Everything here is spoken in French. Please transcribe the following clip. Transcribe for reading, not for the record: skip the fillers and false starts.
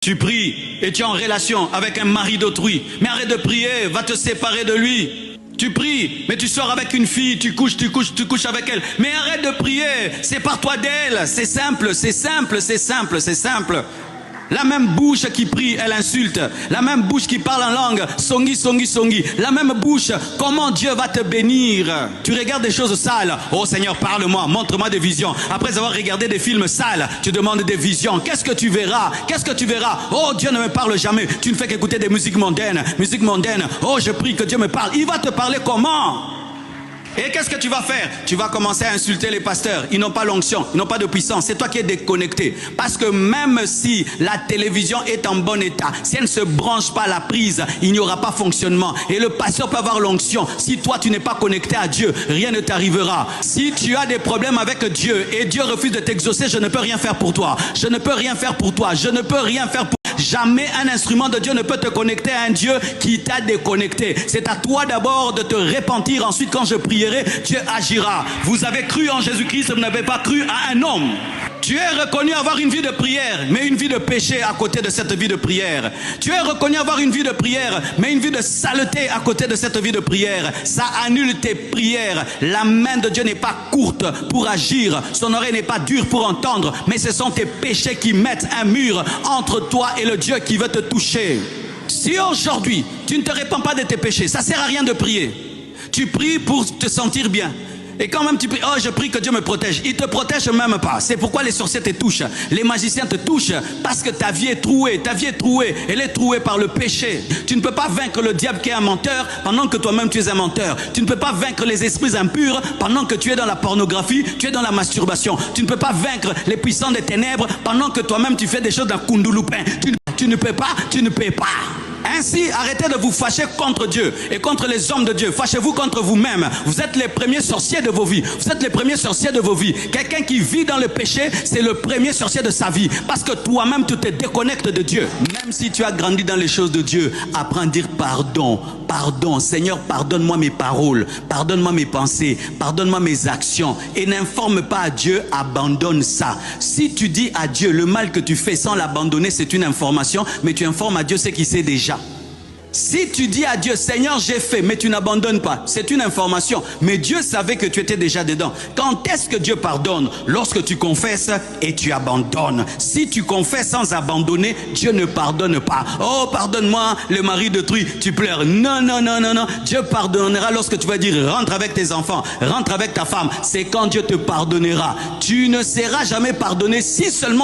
Tu pries et tu es en relation avec un mari d'autrui. Mais arrête de prier, va te séparer de lui. Tu pries, mais tu sors avec une fille, tu couches avec elle. Mais arrête de prier, sépare-toi d'elle. C'est simple, c'est simple, c'est simple, c'est simple. La même bouche qui prie, elle insulte. La même bouche qui parle en langue, songi, songi, songi. La même bouche, comment Dieu va te bénir? Tu regardes des choses sales. Oh Seigneur, parle-moi, montre-moi des visions. Après avoir regardé des films sales, tu demandes des visions. Qu'est-ce que tu verras? Qu'est-ce que tu verras? Oh, Dieu ne me parle jamais. Tu ne fais qu'écouter des musiques mondaines. Musique mondaine. Oh, je prie que Dieu me parle. Il va te parler comment? Et qu'est-ce que tu vas faire? Tu vas commencer à insulter les pasteurs. Ils n'ont pas l'onction, ils n'ont pas de puissance. C'est toi qui es déconnecté. Parce que même si la télévision est en bon état, si elle ne se branche pas à la prise, il n'y aura pas fonctionnement. Et le pasteur peut avoir l'onction. Si toi tu n'es pas connecté à Dieu, rien ne t'arrivera. Si tu as des problèmes avec Dieu et Dieu refuse de t'exaucer, je ne peux rien faire pour toi. Je ne peux rien faire pour toi. Je ne peux rien faire pour toi. Jamais un instrument de Dieu ne peut te connecter à un Dieu qui t'a déconnecté. C'est à toi d'abord de te repentir. Ensuite, quand je prierai, Dieu agira. Vous avez cru en Jésus-Christ, vous n'avez pas cru à un homme. Tu es reconnu avoir une vie de prière, mais une vie de péché à côté de cette vie de prière. Tu es reconnu avoir une vie de prière, mais une vie de saleté à côté de cette vie de prière. Ça annule tes prières. La main de Dieu n'est pas courte pour agir. Son oreille n'est pas dure pour entendre. Mais ce sont tes péchés qui mettent un mur entre toi et le Dieu qui veut te toucher. Si aujourd'hui, tu ne te répands pas de tes péchés, ça ne sert à rien de prier. Tu pries pour te sentir bien. Et quand même tu pries, oh je prie que Dieu me protège. Il ne te protège même pas. C'est pourquoi les sorciers te touchent. Les magiciens te touchent. Parce que ta vie est trouée. Ta vie est trouée. Elle est trouée par le péché. Tu ne peux pas vaincre le diable qui est un menteur pendant que toi-même tu es un menteur. Tu ne peux pas vaincre les esprits impurs pendant que tu es dans la pornographie, tu es dans la masturbation. Tu ne peux pas vaincre les puissants des ténèbres pendant que toi-même tu fais des choses d'un kundulupin. Tu ne peux pas, tu ne peux pas. Ainsi, arrêtez de vous fâcher contre Dieu et contre les hommes de Dieu. Fâchez-vous contre vous-même. Vous êtes les premiers sorciers de vos vies. Vous êtes les premiers sorciers de vos vies. Quelqu'un qui vit dans le péché, c'est le premier sorcier de sa vie. Parce que toi-même, tu te déconnectes de Dieu. Même si tu as grandi dans les choses de Dieu, apprends à dire pardon. Pardon. Seigneur, pardonne-moi mes paroles. Pardonne-moi mes pensées. Pardonne-moi mes actions. Et n'informe pas à Dieu, abandonne ça. Si tu dis à Dieu le mal que tu fais sans l'abandonner, c'est une information. Mais tu informes à Dieu ce qu'il sait déjà. Si tu dis à Dieu, Seigneur, j'ai fait, mais tu n'abandonnes pas, c'est une information. Mais Dieu savait que tu étais déjà dedans. Quand est-ce que Dieu pardonne? Lorsque tu confesses et tu abandonnes. Si tu confesses sans abandonner, Dieu ne pardonne pas. Oh, pardonne-moi, le mari d'autrui, tu pleures. Non, non, non, non, non. Dieu pardonnera lorsque tu vas dire, rentre avec tes enfants, rentre avec ta femme. C'est quand Dieu te pardonnera. Tu ne seras jamais pardonné si seulement